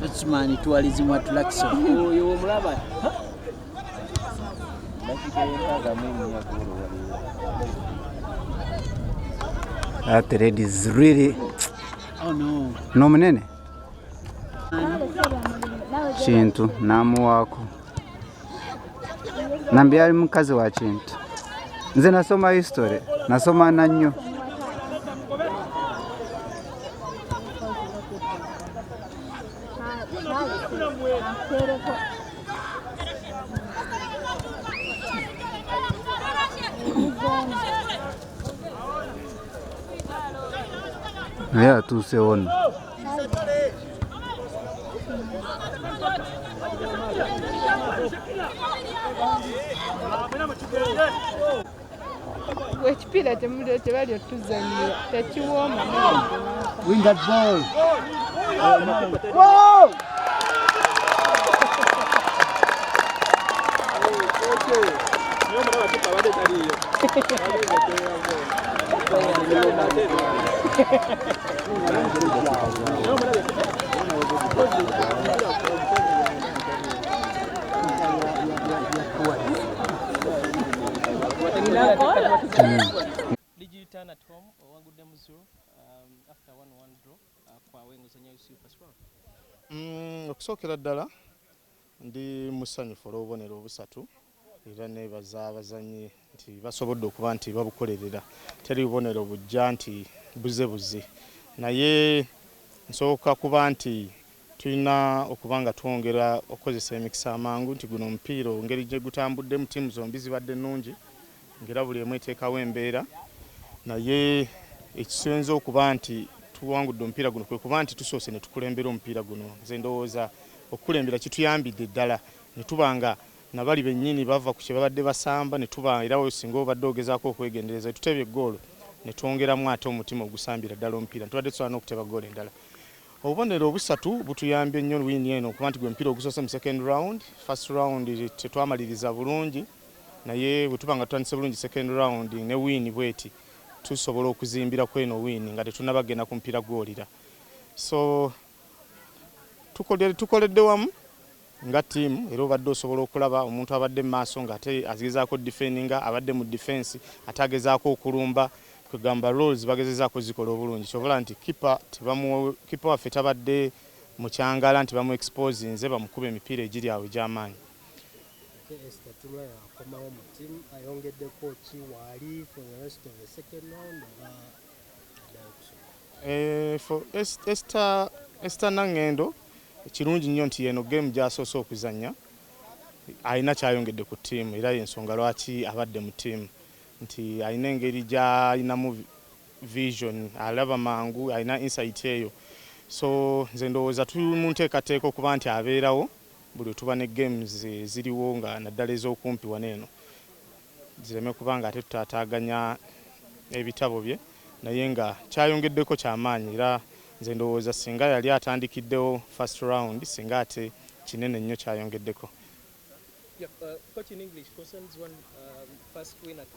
Batsman tuwalizimwa tulakso. Oyo omulaba. That red is really. Oh no. No munene. Kintu namuwako. Nambi ali mukazi wa kintu. Nze nasoma history, nasoma na nnyo. Yeah, tuuse ono. Ekipira tebali otuzanira tekiwooma. Win that ball. Whoa! Liigi return at home owagudde mu 0 after 1-1 draw kwa wenguzanya Super Sport. Okusookera ddala ndi musanyufu olw'obubonero obusatu era nebaza abazanyi nti basobodde okuba nti babukolerera teri bubonero bujja nti buze naye nsooka kuba nti tulina okuba nga twongera okukozesa emikisa amangu nti guno omupiira ngeri gye gutambudde mu ttiimu zombi zibadde nnungi ngera buli emu eteekawo embeera naye ekisenze okuba nti tuwangudde omupiira guno kwe kuba nti tusoose ne tukulembera omupiira guno nze ndowooza okukulembera kituyambidde ddala ne tubanga nabali bennyini bava ku kye babadde basamba ne tuba era singa obadde ogezaako okwegendereza tutebye eggoolo ne twongeramu ate omutima ogusambira ddala omupiira tubadde tusobola n'okuteba ggoolo endala obubonero obusatu butuyambye nnyo wiini eno okuba nti gwe mupiira ogusoose mu second round. First round tetwamaliriza bulungi naye bwe tuba nga tutandise bulungi second round ne wiini bweti tusobola okuzimbira ku eno wiini nga tetunnabagenda ku mupiira gwolira. So tukoledde wamu nga ttiimu era obadde osobola okulaba omuntu abadde mu maaso ng'ate agezaako defendinga abadde mu defense ate agezaako okulumba kugamba roles bagezezaako zikola obulungi kyobola nti kipa waffe tabadde mukyangala nti bamu expose nze bamukuba emipiira egiri awo egy'amaanyi. For Esther Nangendo kirungi nnyo nti eno game gy'asoose okuzannya alina kyayongedde ku ttiimu era y'ensonga lwaki abadde mu ttiimu nti alina engeri gy'alinamu vision alaba mangu alina insight eyo so nze ndowooza tuli mu nteekateeka okuba nti abeerawo buli tuba ne games ziriwo nga naddala ez'okumpi wano eno zireme kuba nga ate tutaataaganya ebitabo bye naye nga kyayongeddeko kyamaanyi era nze ndowooza singa yali atandikiddewo first round singa ate kinene nnyo kyayongeddeko. Yeah, coach in English, concerns one first win at